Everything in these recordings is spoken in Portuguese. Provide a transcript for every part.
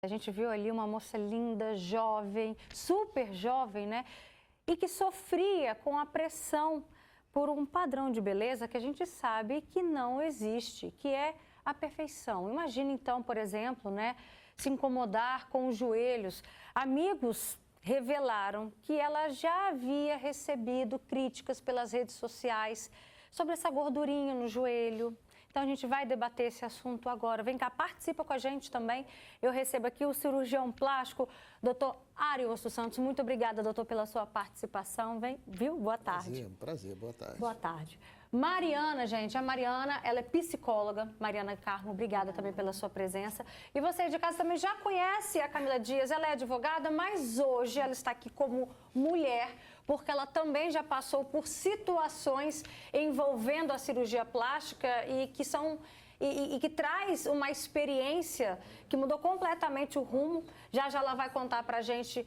A gente viu ali uma moça linda, jovem, super jovem, né? E que sofria com a pressão por um padrão de beleza que a gente sabe que não existe, que é a perfeição. Imagine então, por exemplo, né, se incomodar com os joelhos. Amigos revelaram que ela já havia recebido críticas pelas redes sociais sobre essa gordurinha no joelho. Então, a gente vai debater esse assunto agora. Vem cá, participa com a gente também. Eu recebo aqui o cirurgião plástico, doutor Ariosto Santos. Muito obrigada, doutor, pela sua participação. Vem, viu? Boa tarde. Prazer, boa tarde. Boa tarde. Mariana, gente, a Mariana, ela é psicóloga. Mariana Carmo, obrigada também pela sua presença. E você de casa também já conhece a Camila Dias, ela é advogada, mas hoje ela está aqui como mulher, porque ela também já passou por situações envolvendo a cirurgia plástica e que traz uma experiência que mudou completamente o rumo. Já ela vai contar pra gente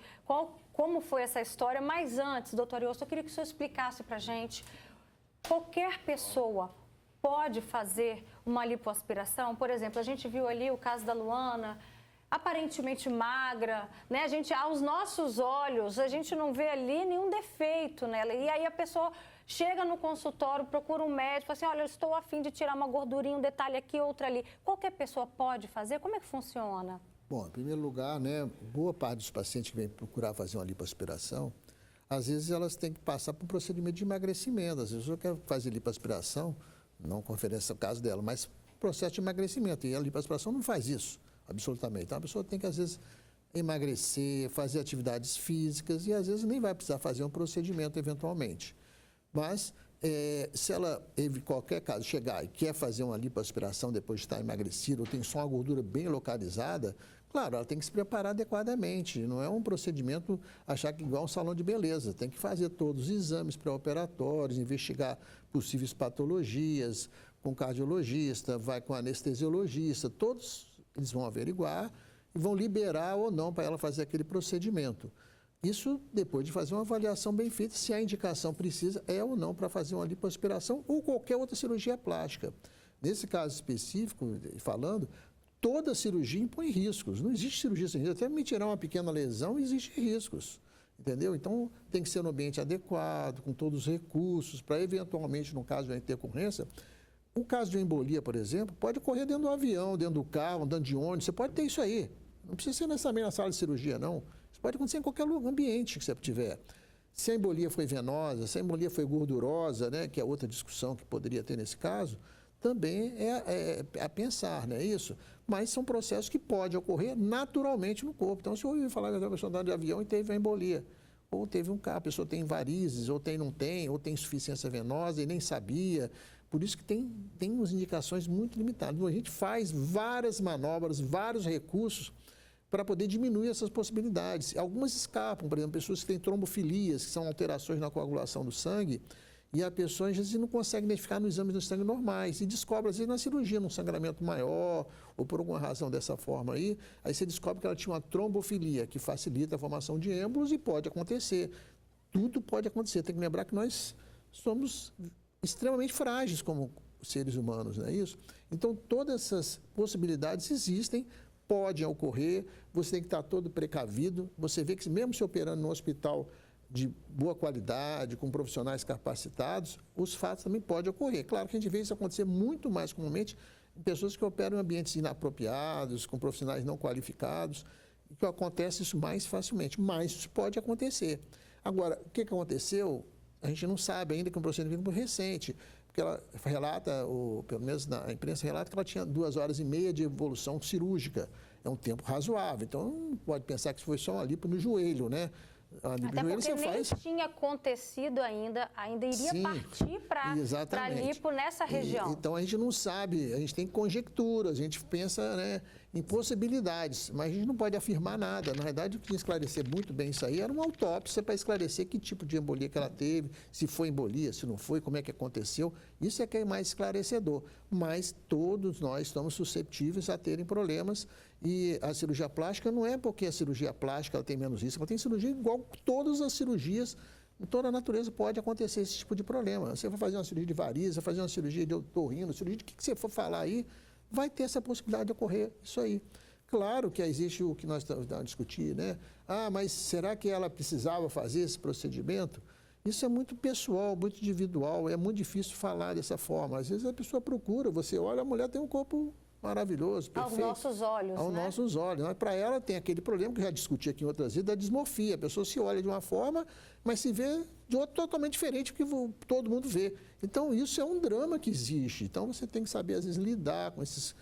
como foi essa história, mas antes, doutor Ariosto, eu queria que o senhor explicasse pra gente. Qualquer pessoa pode fazer uma lipoaspiração? Por exemplo, a gente viu ali o caso da Luana, aparentemente magra, né? Aos nossos olhos, a gente não vê ali nenhum defeito nela. E aí a pessoa chega no consultório, procura um médico, fala assim, olha, eu estou a fim de tirar uma gordurinha, um detalhe aqui, outra ali. Qualquer pessoa pode fazer? Como é que funciona? Bom, em primeiro lugar, né, boa parte dos pacientes que vêm procurar fazer uma lipoaspiração, às vezes elas têm que passar por um procedimento de emagrecimento. Às vezes eu quero fazer lipoaspiração, não conferência o caso dela, mas processo de emagrecimento. E a lipoaspiração não faz isso, absolutamente. Então a pessoa tem que, às vezes, emagrecer, fazer atividades físicas e, às vezes, nem vai precisar fazer um procedimento eventualmente. Mas, se ela, em qualquer caso, chegar e quer fazer uma lipoaspiração depois de estar emagrecida ou tem só uma gordura bem localizada, claro, ela tem que se preparar adequadamente. Não é um procedimento achar que igual um salão de beleza. Tem que fazer todos os exames pré-operatórios, investigar possíveis patologias com cardiologista, vai com anestesiologista, todos eles vão averiguar e vão liberar ou não para ela fazer aquele procedimento. Isso depois de fazer uma avaliação bem feita, se a indicação precisa, é ou não para fazer uma lipoaspiração ou qualquer outra cirurgia plástica. Nesse caso específico, falando, toda cirurgia impõe riscos. Não existe cirurgia sem risco. Até me tirar uma pequena lesão, existem riscos. Entendeu? Então, tem que ser no ambiente adequado, com todos os recursos, para eventualmente, no caso de uma intercorrência, o caso de uma embolia, por exemplo, pode ocorrer dentro do avião, dentro do carro, andando de ônibus, você pode ter isso aí. Não precisa ser necessariamente na sala de cirurgia, não. Isso pode acontecer em qualquer ambiente que você tiver. Se a embolia foi venosa, se a embolia foi gordurosa, né, que é outra discussão que poderia ter nesse caso, também é a pensar, não é isso? Mas são processos que podem ocorrer naturalmente no corpo. Então, se eu ouvir falar que a pessoa andando de avião e teve uma embolia, ou teve a pessoa tem varizes, ou não tem, ou tem insuficiência venosa e nem sabia. Por isso que tem umas indicações muito limitadas. Então, a gente faz várias manobras, vários recursos para poder diminuir essas possibilidades. Algumas escapam, por exemplo, pessoas que têm trombofilias, que são alterações na coagulação do sangue, e a pessoa, às vezes, não consegue identificar nos exames do sangue normais e descobre, às vezes, na cirurgia, num sangramento maior ou por alguma razão dessa forma aí você descobre que ela tinha uma trombofilia, que facilita a formação de êmbolos e pode acontecer. Tudo pode acontecer. Tem que lembrar que nós somos extremamente frágeis como seres humanos, não é isso? Então, todas essas possibilidades existem, podem ocorrer, você tem que estar todo precavido. Você vê que mesmo se operando no hospital de boa qualidade, com profissionais capacitados, os fatos também podem ocorrer. Claro que a gente vê isso acontecer muito mais comumente em pessoas que operam em ambientes inapropriados, com profissionais não qualificados, e que acontece isso mais facilmente, mas isso pode acontecer. Agora, o que aconteceu, a gente não sabe ainda, que é um procedimento muito recente, porque ela relata, pelo menos na imprensa relata, que ela tinha 2h30 de evolução cirúrgica. É um tempo razoável, então não pode pensar que isso foi só uma lipo no joelho, né? Até porque nem tinha acontecido ainda iria partir para lipo nessa região. Então, a gente não sabe, a gente tem conjecturas, a gente pensa, né, em possibilidades, mas a gente não pode afirmar nada. Na verdade, o que tinha que esclarecer muito bem isso aí era uma autópsia para esclarecer que tipo de embolia que ela teve, se foi embolia, se não foi, como é que aconteceu. Isso é que é mais esclarecedor. Mas todos nós estamos susceptíveis a terem problemas e a cirurgia plástica não é porque a cirurgia plástica ela tem menos risco, ela tem cirurgia igual todas as cirurgias, em toda a natureza pode acontecer esse tipo de problema. Você vai fazer uma cirurgia de varizes, vai fazer uma cirurgia de otorrino, cirurgia de que você for falar aí, vai ter essa possibilidade de ocorrer isso aí. Claro que existe o que nós estamos a discutir, né? Ah, mas será que ela precisava fazer esse procedimento? Isso é muito pessoal, muito individual, é muito difícil falar dessa forma. Às vezes a pessoa procura, você olha, a mulher tem um corpo maravilhoso, perfeito. Aos nossos olhos, Aos né? nossos olhos. Mas para ela tem aquele problema que eu já discuti aqui em outras vezes, da dismorfia. A pessoa se olha de uma forma, mas se vê de outra totalmente diferente do que todo mundo vê. Então, isso é um drama que existe. Então, você tem que saber, às vezes, lidar com esses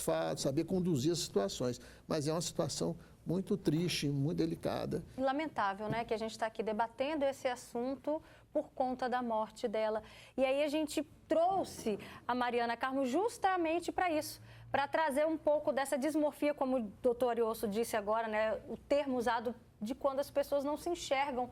fatos, saber conduzir as situações. Mas é uma situação muito triste, muito delicada. Lamentável, né, que a gente está aqui debatendo esse assunto por conta da morte dela. E aí a gente trouxe a Mariana Carmo justamente para isso, para trazer um pouco dessa dismorfia, como o doutor Ariosto disse agora, né, o termo usado de quando as pessoas não se enxergam,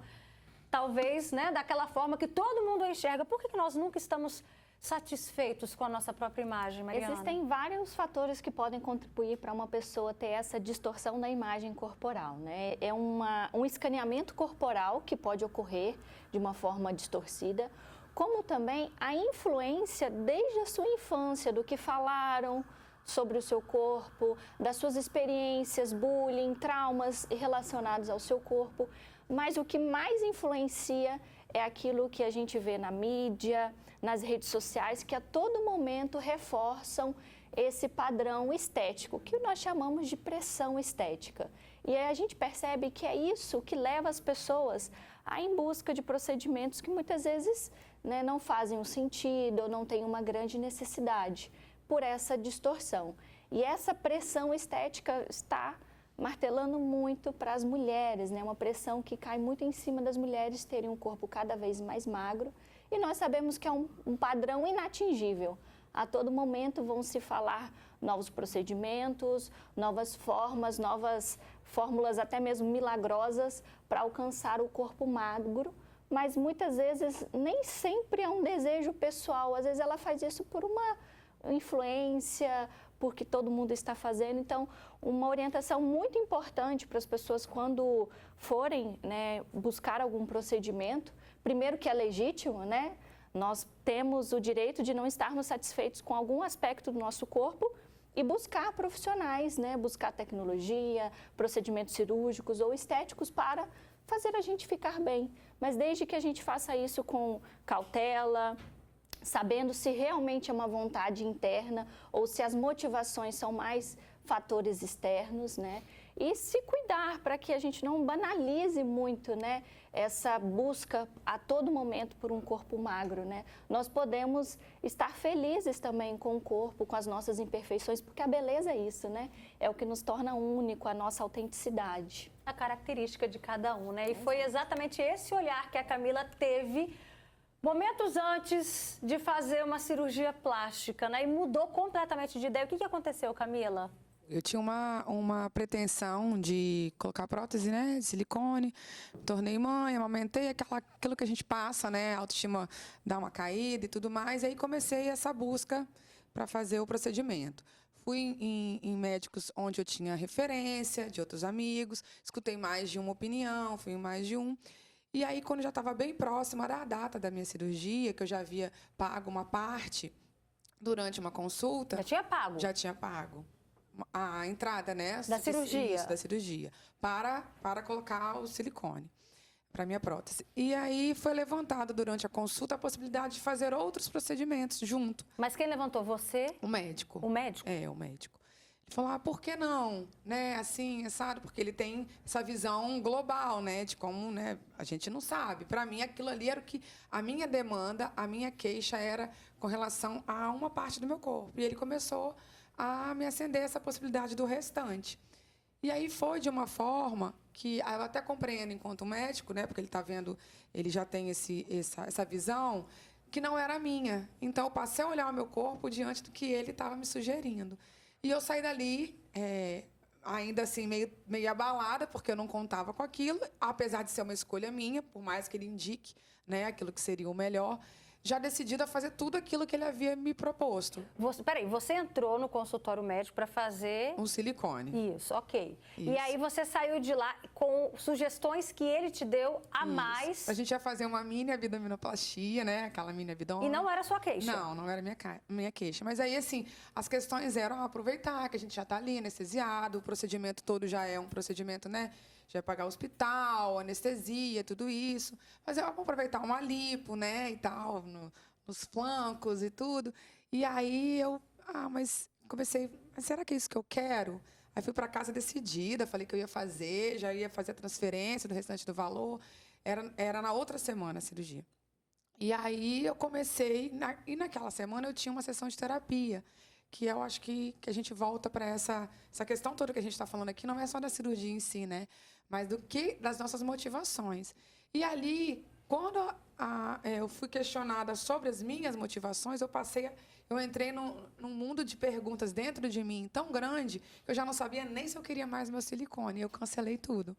talvez, né, daquela forma que todo mundo enxerga. Por que nós nunca estamos satisfeitos com a nossa própria imagem, Mariana? Existem vários fatores que podem contribuir para uma pessoa ter essa distorção da imagem corporal, né? É um escaneamento corporal que pode ocorrer de uma forma distorcida, como também a influência desde a sua infância do que falaram sobre o seu corpo, das suas experiências, bullying, traumas relacionados ao seu corpo. Mas o que mais influencia é aquilo que a gente vê na mídia, nas redes sociais, que a todo momento reforçam esse padrão estético, que nós chamamos de pressão estética. E aí a gente percebe que é isso que leva as pessoas a ir em busca de procedimentos que muitas vezes, né, não fazem um sentido ou não têm uma grande necessidade por essa distorção. E essa pressão estética está martelando muito para as mulheres, né? Uma pressão que cai muito em cima das mulheres terem um corpo cada vez mais magro. E nós sabemos que é um padrão inatingível. A todo momento vão se falar novos procedimentos, novas formas, novas fórmulas até mesmo milagrosas para alcançar o corpo magro, mas muitas vezes nem sempre é um desejo pessoal. Às vezes ela faz isso por uma influência, porque todo mundo está fazendo. Então, uma orientação muito importante para as pessoas quando forem, né, buscar algum procedimento, primeiro que é legítimo, né? Nós temos o direito de não estarmos satisfeitos com algum aspecto do nosso corpo e buscar profissionais, né? Buscar tecnologia, procedimentos cirúrgicos ou estéticos para fazer a gente ficar bem. Mas desde que a gente faça isso com cautela, sabendo se realmente é uma vontade interna ou se as motivações são mais fatores externos, né? E se cuidar para que a gente não banalize muito, né, essa busca a todo momento por um corpo magro, né? Nós podemos estar felizes também com o corpo, com as nossas imperfeições, porque a beleza é isso, né? É o que nos torna único, a nossa autenticidade. A característica de cada um, né? E foi exatamente esse olhar que a Camila teve momentos antes de fazer uma cirurgia plástica, né? E mudou completamente de ideia. O que aconteceu, Camila? Eu tinha uma pretensão de colocar prótese, né, de silicone, tornei mãe, amamentei, aquilo que a gente passa, né, a autoestima dá uma caída e tudo mais, e aí comecei essa busca para fazer o procedimento. Fui em médicos onde eu tinha referência de outros amigos, escutei mais de uma opinião, fui em mais de um. E aí, quando já estava bem próxima da data da minha cirurgia, que eu já havia pago uma parte durante uma consulta... Já tinha pago? Já tinha pago. A entrada, né? Da cirurgia? Isso, da cirurgia. Para colocar o silicone para minha prótese. E aí foi levantada durante a consulta a possibilidade de fazer outros procedimentos junto. Mas quem levantou? Você? O médico. O médico? É, o médico. Ele falou, por que não? Né? Assim, sabe? Porque ele tem essa visão global, né? De como, né? A gente não sabe. Para mim, aquilo ali era o que... A minha demanda, a minha queixa era com relação a uma parte do meu corpo. E ele começou a me acender essa possibilidade do restante. E aí foi de uma forma que eu até compreendo enquanto médico, né? Porque ele está vendo, ele já tem essa visão que não era minha. Então, eu passei a olhar o meu corpo diante do que ele estava me sugerindo. E eu saí dali, ainda assim, meio abalada, porque eu não contava com aquilo, apesar de ser uma escolha minha, por mais que ele indique, né, aquilo que seria o melhor. já decidida a fazer tudo aquilo que ele havia me proposto. Peraí, você entrou no consultório médico para fazer... Um silicone. Isso, ok. Isso. E aí você saiu de lá com sugestões que ele te deu a Isso. mais. A gente ia fazer uma mini abdominoplastia, né? Aquela mini abdômen. E não era sua queixa? Não era minha queixa. Mas aí, assim, as questões eram aproveitar que a gente já está ali anestesiado, o procedimento todo já é um procedimento, né? Já é pagar hospital, anestesia, tudo isso. Mas eu vou aproveitar uma lipo, né, e tal, nos flancos e tudo. E aí eu, mas comecei, mas será que é isso que eu quero? Aí fui para casa decidida, falei que eu ia fazer, já ia fazer a transferência do restante do valor. Era na outra semana a cirurgia. E aí eu comecei, e naquela semana eu tinha uma sessão de terapia, que eu acho que a gente volta para essa questão toda que a gente está falando aqui, não é só da cirurgia em si, né? Mas das nossas motivações. E ali, quando eu fui questionada sobre as minhas motivações, eu entrei num mundo de perguntas dentro de mim tão grande que eu já não sabia nem se eu queria mais meu silicone. Eu cancelei tudo.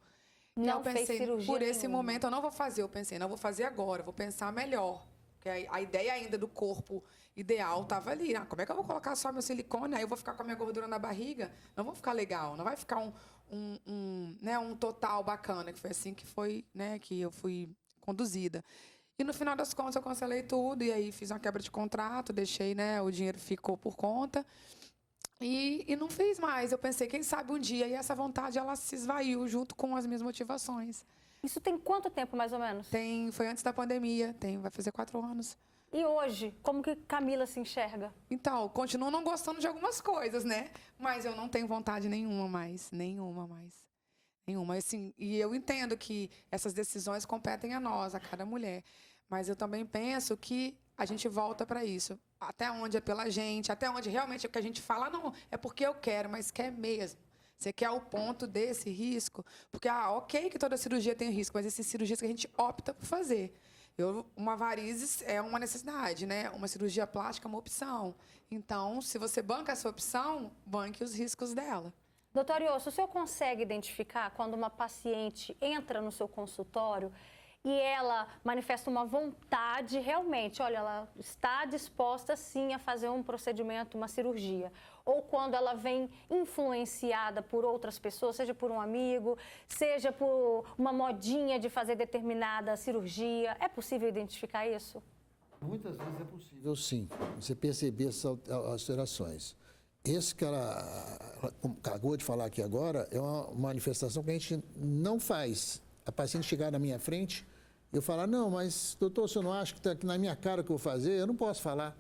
Não e eu pensei, fez cirurgia por esse nenhuma. momento eu não vou fazer. Eu pensei, não vou fazer agora, vou pensar melhor. Porque a ideia ainda do corpo ideal estava ali. Como é que eu vou colocar só meu silicone? Aí eu vou ficar com a minha gordura na barriga? Não vou ficar legal, não vai ficar um total bacana, que foi assim que foi, né, que eu fui conduzida. E no final das contas eu cancelei tudo e aí fiz uma quebra de contrato, deixei, né, o dinheiro ficou por conta e não fiz mais. Eu pensei, quem sabe um dia, e essa vontade ela se esvaiu junto com as minhas motivações. Isso tem quanto tempo, mais ou menos? Foi antes da pandemia, vai fazer 4 anos. E hoje, como que Camila se enxerga? Então, continuo não gostando de algumas coisas, né? Mas eu não tenho vontade nenhuma mais. Assim, e eu entendo que essas decisões competem a nós, a cada mulher. Mas eu também penso que a gente volta para isso. Até onde é pela gente, até onde realmente é o que a gente fala, não, é porque eu quero, mas quer mesmo. Você quer o ponto desse risco? Porque, ok que toda cirurgia tem risco, mas esses cirurgias que a gente opta por fazer. Uma varizes é uma necessidade, né? Uma cirurgia plástica é uma opção. Então, se você banca essa opção, banque os riscos dela. Doutor Iosso, o senhor consegue identificar quando uma paciente entra no seu consultório e ela manifesta uma vontade realmente, olha, ela está disposta sim a fazer um procedimento, uma cirurgia, ou quando ela vem influenciada por outras pessoas, seja por um amigo, seja por uma modinha de fazer determinada cirurgia, é possível identificar isso? Muitas vezes é possível, sim, você perceber essas alterações. Esse que ela acabou de falar aqui agora é uma manifestação que a gente não faz. A paciente chegar na minha frente, eu falar, não, mas doutor, você não acha que está aqui na minha cara o que eu vou fazer? Eu não posso falar.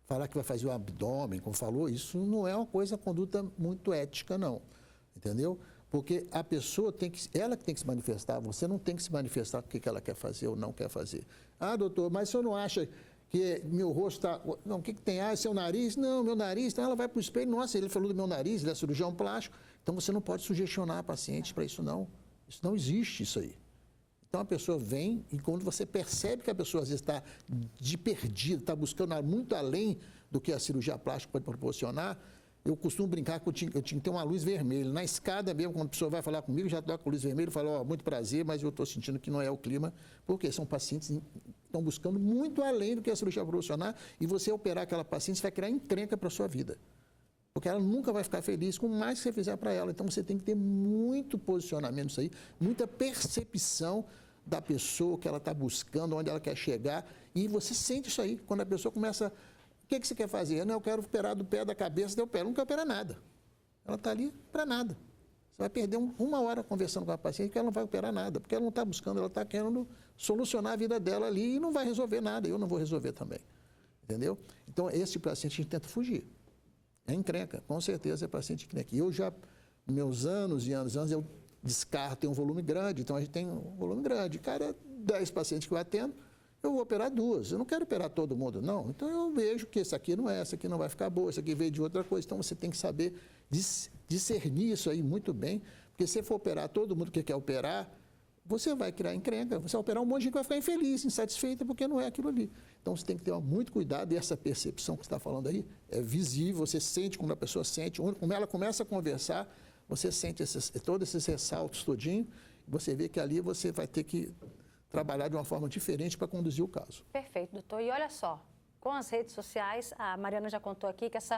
Falar que vai fazer o abdômen, como falou, isso não é uma conduta muito ética, não. Entendeu? Porque a pessoa ela que tem que se manifestar, você não tem que se manifestar com o que ela quer fazer ou não quer fazer. Ah, doutor, mas o senhor não acha que meu rosto está... Não, o que tem? Ah, seu nariz? Não, meu nariz. Então ela vai para o espelho, nossa, ele falou do meu nariz, ele é cirurgião plástico. Então você não pode sugestionar a paciente para isso, não. Isso não existe, isso aí. Então a pessoa vem e quando você percebe que a pessoa às vezes está de perdida, está buscando muito além do que a cirurgia plástica pode proporcionar, eu costumo brincar que eu tinha que ter uma luz vermelha. Na escada mesmo, quando a pessoa vai falar comigo, já toca com luz vermelha e fala, muito prazer, mas eu estou sentindo que não é o clima, porque são pacientes que estão buscando muito além do que a cirurgia proporcionar e você operar aquela paciente, você vai criar encrenca para a sua vida. Porque ela nunca vai ficar feliz com mais que você fizer para ela. Então, você tem que ter muito posicionamento nisso aí, muita percepção da pessoa que ela está buscando, onde ela quer chegar. E você sente isso aí. Quando a pessoa começa... O que você quer fazer? Não, eu quero operar do pé, da cabeça, eu não quero operar nada. Ela está ali para nada. Você vai perder uma hora conversando com a paciente que ela não vai operar nada, porque ela não está buscando, ela está querendo solucionar a vida dela ali e não vai resolver nada. Eu não vou resolver também. Entendeu? Então, esse paciente a gente tenta fugir. É encrenca, com certeza é paciente encrenca. E eu já, meus anos e anos, eu descarto, tem um volume grande, então a gente tem um volume grande. Cada 10 pacientes que eu atendo, eu vou operar 2. Eu não quero operar todo mundo, não. Então eu vejo que esse aqui não é, essa aqui não vai ficar boa, esse aqui veio de outra coisa. Então você tem que saber discernir isso aí muito bem, porque se for operar todo mundo que quer operar, você vai criar encrenca, você vai operar um monte de gente que vai ficar infeliz, insatisfeita, porque não é aquilo ali. Então, você tem que ter muito cuidado e essa percepção que você está falando aí é visível, você sente quando a pessoa sente, quando ela começa a conversar, você sente todos esses ressaltos todinho, você vê que ali você vai ter que trabalhar de uma forma diferente para conduzir o caso. Perfeito, doutor. E olha só, com as redes sociais, a Mariana já contou aqui que essa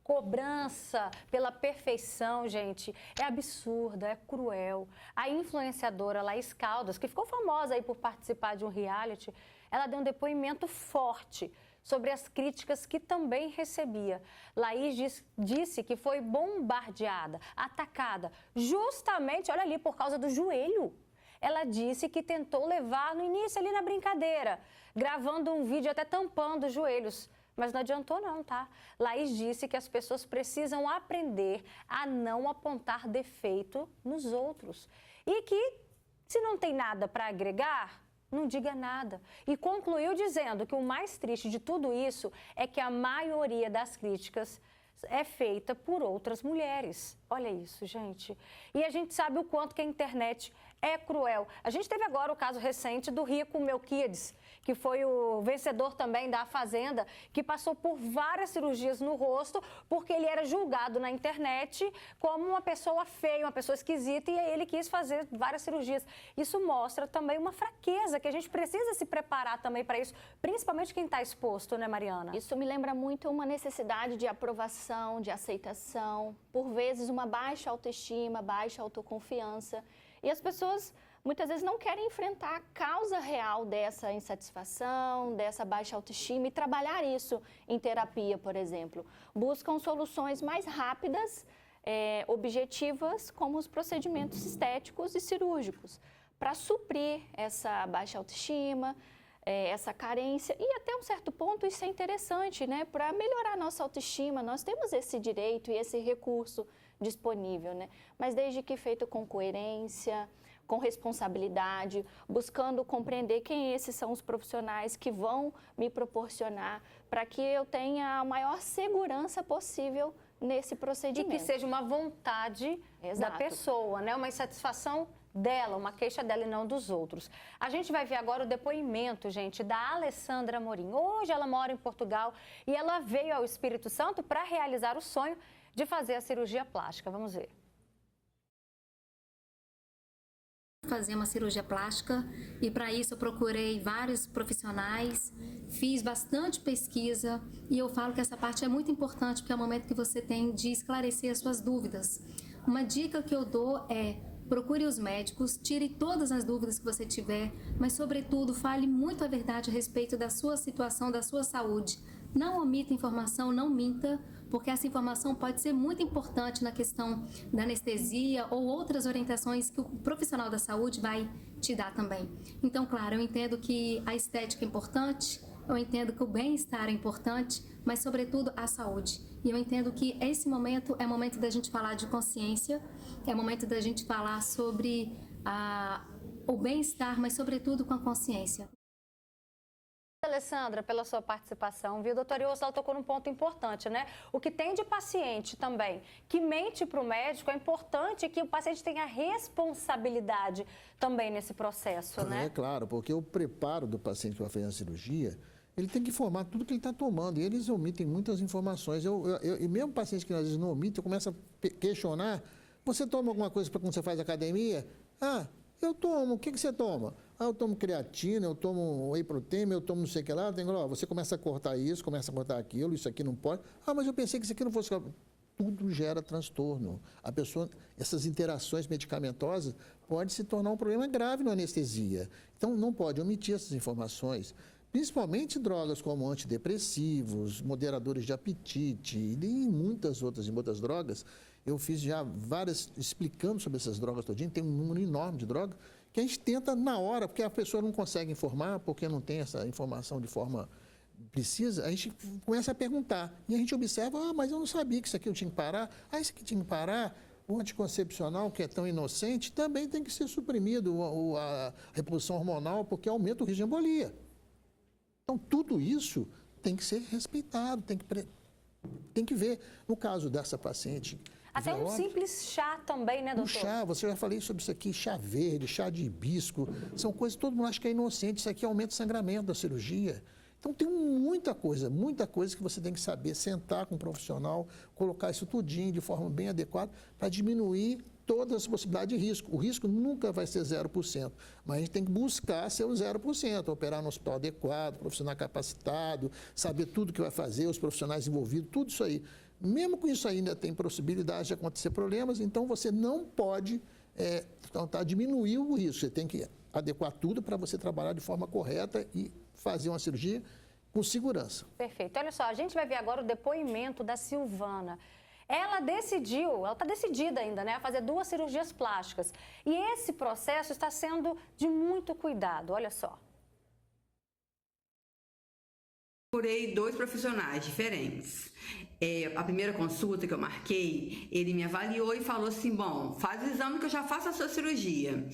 cobrança pela perfeição, gente, é absurda, é cruel. A influenciadora Laís Caldas, que ficou famosa aí por participar de um reality, ela deu um depoimento forte sobre as críticas que também recebia. Laís disse que foi bombardeada, atacada, justamente, olha ali, por causa do joelho. Ela disse que tentou levar no início ali na brincadeira, gravando um vídeo até tampando os joelhos. Mas não adiantou não, tá? Laís disse que as pessoas precisam aprender a não apontar defeito nos outros. E que, se não tem nada para agregar, não diga nada. E concluiu dizendo que o mais triste de tudo isso é que a maioria das críticas é feita por outras mulheres. Olha isso, gente. E a gente sabe o quanto que a internet é cruel. A gente teve agora o caso recente do Rico Melquiades, que foi o vencedor também da Fazenda, que passou por várias cirurgias no rosto, porque ele era julgado na internet como uma pessoa feia, uma pessoa esquisita, e aí ele quis fazer várias cirurgias. Isso mostra também uma fraqueza, que a gente precisa se preparar também para isso, principalmente quem está exposto, né, Mariana? Isso me lembra muito uma necessidade de aprovação, de aceitação, por vezes uma baixa autoestima, baixa autoconfiança. E as pessoas muitas vezes não querem enfrentar a causa real dessa insatisfação, dessa baixa autoestima e trabalhar isso em terapia, por exemplo. Buscam soluções mais rápidas, objetivas, como os procedimentos estéticos e cirúrgicos, para suprir essa baixa autoestima, essa carência. E até um certo ponto isso é interessante, né? Para melhorar a nossa autoestima, nós temos esse direito e esse recurso disponível, né? Mas desde que feito com coerência, com responsabilidade, buscando compreender quem esses são os profissionais que vão me proporcionar para que eu tenha a maior segurança possível nesse procedimento. E que seja uma vontade da pessoa, né? Uma insatisfação dela, uma queixa dela e não dos outros. A gente vai ver agora o depoimento, gente, da Alessandra Amorim. Hoje ela mora em Portugal e ela veio ao Espírito Santo para realizar o sonho de fazer a cirurgia plástica. Vamos ver. Fazer uma cirurgia plástica e para isso eu procurei vários profissionais, fiz bastante pesquisa e eu falo que essa parte é muito importante porque é o momento que você tem de esclarecer as suas dúvidas. Uma dica que eu dou é: procure os médicos, tire todas as dúvidas que você tiver, mas sobretudo fale muito a verdade a respeito da sua situação, da sua saúde. Não omita informação, não minta, porque essa informação pode ser muito importante na questão da anestesia ou outras orientações que o profissional da saúde vai te dar também. Então, claro, eu entendo que a estética é importante, eu entendo que o bem-estar é importante, mas sobretudo a saúde. E eu entendo que esse momento é momento da gente falar de consciência, é momento da gente falar sobre o bem-estar, mas sobretudo com a consciência. Alessandra, pela sua participação, viu? Doutora Iosla tocou num ponto importante, né? O que tem de paciente também que mente para o médico, é importante que o paciente tenha responsabilidade também nesse processo, né? É claro, porque o preparo do paciente que vai fazer a cirurgia, ele tem que informar tudo que ele está tomando, e eles omitem muitas informações. E mesmo paciente que às vezes não omite, eu começo a questionar: você toma alguma coisa para quando você faz academia? Ah, eu tomo. O que você toma? Ah, eu tomo creatina, eu tomo whey protein, eu tomo não sei o que lá. Você começa a cortar isso, começa a cortar aquilo, isso aqui não pode. Ah, mas eu pensei que isso aqui não fosse... Tudo gera transtorno. A pessoa, essas interações medicamentosas podem se tornar um problema grave na anestesia. Então, não pode omitir essas informações. Principalmente drogas como antidepressivos, moderadores de apetite e muitas outras drogas. Eu fiz já várias explicando sobre essas drogas todinho, tem um número enorme de drogas que a gente tenta na hora, porque a pessoa não consegue informar, porque não tem essa informação de forma precisa, a gente começa a perguntar. E a gente observa: mas eu não sabia que isso aqui eu tinha que parar. Isso aqui tinha que parar. O anticoncepcional, que é tão inocente, também tem que ser suprimido, a reposição hormonal, porque aumenta o risco de embolia. Então, tudo isso tem que ser respeitado, tem que ver. No caso dessa paciente... Até um simples chá também, né, doutor? Um chá, você já falei sobre isso aqui, chá verde, chá de hibisco, são coisas que todo mundo acha que é inocente, isso aqui aumenta o sangramento da cirurgia. Então tem muita coisa que você tem que saber, sentar com um profissional, colocar isso tudinho de forma bem adequada para diminuir todas as possibilidades de risco. O risco nunca vai ser 0%, mas a gente tem que buscar ser o 0%, operar no hospital adequado, profissional capacitado, saber tudo que vai fazer, os profissionais envolvidos, tudo isso aí. Mesmo com isso ainda tem possibilidade de acontecer problemas, então você não pode diminuir o risco. Você tem que adequar tudo para você trabalhar de forma correta e fazer uma cirurgia com segurança. Perfeito. Olha só, a gente vai ver agora o depoimento da Silvana. Ela decidiu, ela está decidida ainda, né, a fazer 2 cirurgias plásticas. E esse processo está sendo de muito cuidado, olha só. Procurei 2 profissionais diferentes. A primeira consulta que eu marquei, ele me avaliou e falou assim, bom, faz o exame que eu já faço a sua cirurgia.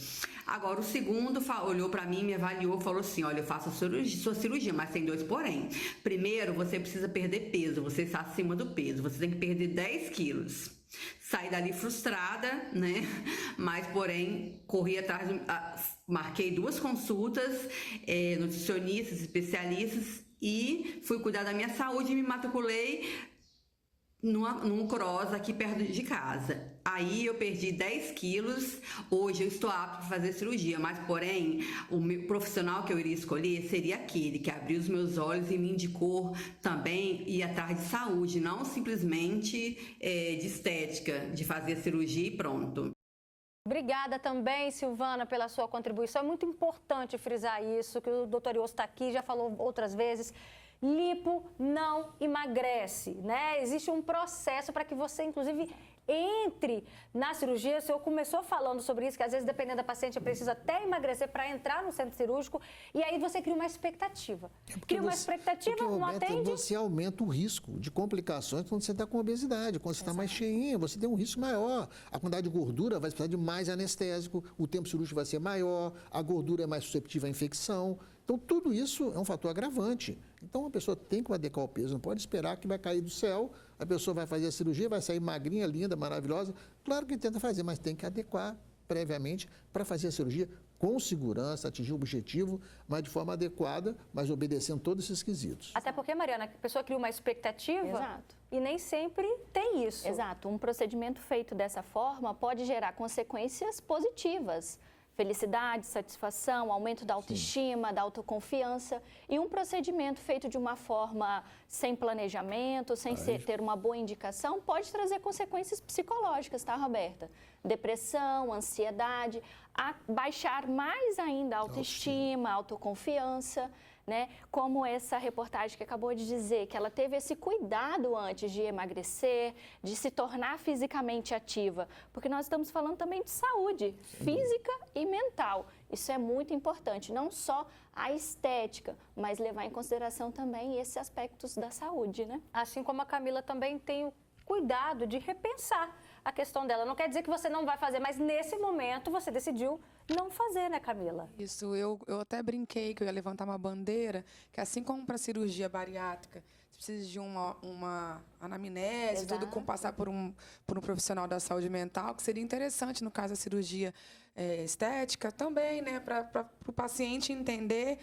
Agora o segundo olhou para mim, me avaliou e falou assim, olha, eu faço a sua cirurgia, mas tem 2 porém. Primeiro, você precisa perder peso, você está acima do peso, você tem que perder 10 quilos. Saí dali frustrada, né? Mas, porém, corri atrás, marquei 2 consultas, nutricionistas, especialistas, e fui cuidar da minha saúde e me matriculei num cross aqui perto de casa. Aí eu perdi 10 quilos, hoje eu estou apta para fazer cirurgia, mas porém o meu profissional que eu iria escolher seria aquele que abriu os meus olhos e me indicou também ir atrás de saúde, não simplesmente de estética, de fazer cirurgia e pronto. Obrigada também, Silvana, pela sua contribuição. É muito importante frisar isso, que o doutor Iosto está aqui, já falou outras vezes. Lipo não emagrece, né? Existe um processo para que você, inclusive, entre na cirurgia. O senhor começou falando sobre isso, que às vezes, dependendo da paciente, precisa até emagrecer para entrar no centro cirúrgico, e aí você cria uma expectativa. Cria uma expectativa, não atende. Você aumenta o risco de complicações quando você está com obesidade, quando você está mais cheinha, você tem um risco maior. A quantidade de gordura vai precisar de mais anestésico, o tempo cirúrgico vai ser maior, a gordura é mais susceptível à infecção. Então, tudo isso é um fator agravante. Então, a pessoa tem que adequar o peso, não pode esperar que vai cair do céu, a pessoa vai fazer a cirurgia, vai sair magrinha, linda, maravilhosa. Claro que tenta fazer, mas tem que adequar previamente para fazer a cirurgia com segurança, atingir o objetivo, mas de forma adequada, mas obedecendo todos esses quesitos. Até porque, Mariana, a pessoa cria uma expectativa. Exato. E nem sempre tem isso. Exato. Um procedimento feito dessa forma pode gerar consequências positivas. Felicidade, satisfação, aumento da autoestima, da autoconfiança. E um procedimento feito de uma forma sem planejamento, sem ter uma boa indicação, pode trazer consequências psicológicas, tá, Roberta? Depressão, ansiedade, baixar mais ainda a autoestima, a autoconfiança, né? Como essa reportagem que acabou de dizer, que ela teve esse cuidado antes de emagrecer, de se tornar fisicamente ativa, porque nós estamos falando também de saúde física e mental. Isso é muito importante, não só a estética, mas levar em consideração também esses aspectos da saúde, né? Assim como a Camila também tem o cuidado de repensar a questão dela. Não quer dizer que você não vai fazer, mas nesse momento você decidiu não fazer, né, Camila? Isso, eu até brinquei que eu ia levantar uma bandeira, que assim como para a cirurgia bariátrica, você precisa de uma anamnese, tudo com passar por um profissional da saúde mental, que seria interessante, no caso da cirurgia estética, também, né, para o paciente entender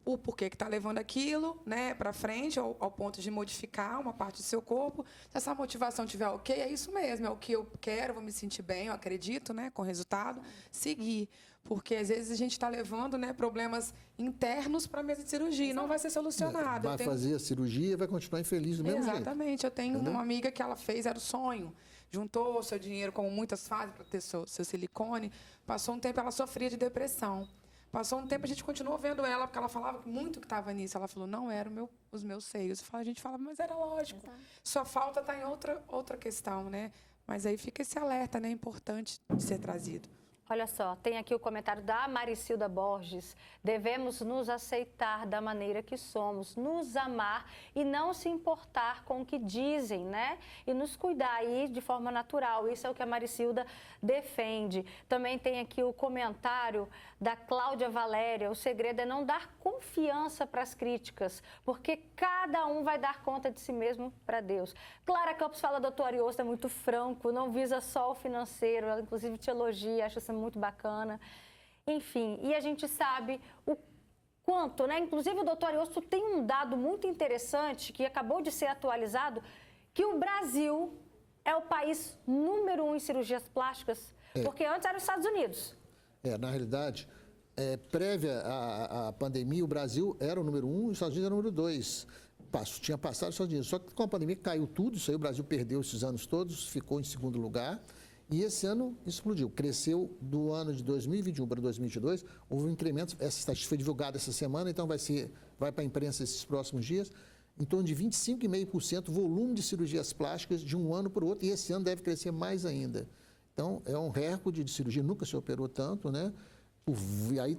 o porquê que está levando aquilo, né, para frente, ao ponto de modificar uma parte do seu corpo. Se essa motivação estiver ok, é isso mesmo, é o que eu quero, vou me sentir bem, eu acredito, né, com o resultado, seguir. Porque, às vezes, a gente está levando, né, problemas internos para a mesa de cirurgia e não vai ser solucionado. Vai fazer a cirurgia e vai continuar infeliz do mesmo jeito. Exatamente. Eu tenho uma amiga que ela fez, era o sonho. Juntou seu dinheiro, como muitas fazem, para ter seu silicone. Passou um tempo, ela sofria de depressão. Passou um tempo, a gente continuou vendo ela, porque ela falava muito que estava nisso. Ela falou, não eram os meus seios. A gente falava, mas era lógico. Exato. Sua falta está em outra questão, né? Mas aí fica esse alerta, né? Importante de ser trazido. Olha só, tem aqui o comentário da Maricilda Borges. Devemos nos aceitar da maneira que somos, nos amar e não se importar com o que dizem, né? E nos cuidar aí de forma natural. Isso é o que a Maricilda defende. Também tem aqui o comentário da Cláudia Valéria. O segredo é não dar confiança para as críticas, porque cada um vai dar conta de si mesmo para Deus. Clara Campos fala, doutor Ariosto é muito franco, não visa só o financeiro, ela inclusive te elogia, acha isso muito bacana. Enfim, e a gente sabe o quanto, né? Inclusive o doutor Ariosto tem um dado muito interessante que acabou de ser atualizado, que o Brasil é o país número 1 em cirurgias plásticas. Porque antes era os Estados Unidos. Na realidade, prévia à pandemia, o Brasil era o número 1 e os Estados Unidos era o número 2. Tinha passado os Estados Unidos. Só que com a pandemia caiu tudo, isso aí o Brasil perdeu esses anos todos, ficou em segundo lugar. E esse ano explodiu, cresceu do ano de 2021 para 2022, houve um incremento, essa estatística foi divulgada essa semana, então vai para a imprensa esses próximos dias, em torno de 25,5% volume de cirurgias plásticas de um ano para o outro, e esse ano deve crescer mais ainda. Então, é um recorde de cirurgia, nunca se operou tanto, né? E aí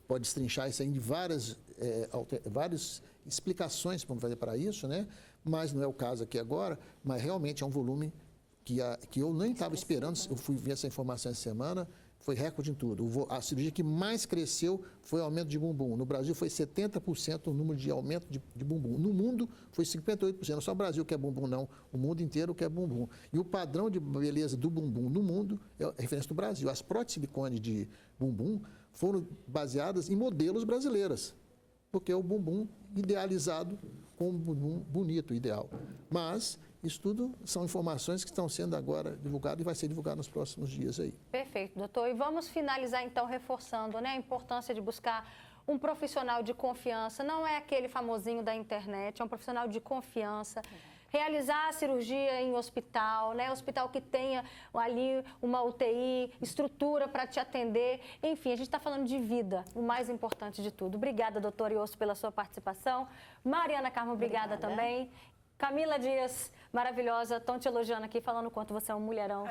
pode destrinchar isso aí de várias explicações para fazer para isso, né? Mas não é o caso aqui agora, mas realmente é um volume que eu nem estava esperando, eu fui ver essa informação essa semana, foi recorde em tudo. A cirurgia que mais cresceu foi o aumento de bumbum. No Brasil foi 70% o número de aumento de bumbum. No mundo foi 58%. Não só o Brasil quer bumbum, não. O mundo inteiro quer bumbum. E o padrão de beleza do bumbum no mundo é a referência do Brasil. As próteses de silicone de bumbum foram baseadas em modelos brasileiras, porque é o bumbum idealizado com um bumbum bonito, ideal. Mas isso tudo são informações que estão sendo agora divulgadas e vai ser divulgado nos próximos dias aí. Perfeito, doutor. E vamos finalizar, então, reforçando, né, a importância de buscar um profissional de confiança. Não é aquele famosinho da internet, é um profissional de confiança. Realizar a cirurgia em hospital, né? Hospital que tenha ali uma UTI, estrutura para te atender. Enfim, a gente está falando de vida, o mais importante de tudo. Obrigada, doutor Iosto, pela sua participação. Mariana Carmo, obrigada também. Camila Dias, maravilhosa, estão te elogiando aqui, falando o quanto você é um mulherão.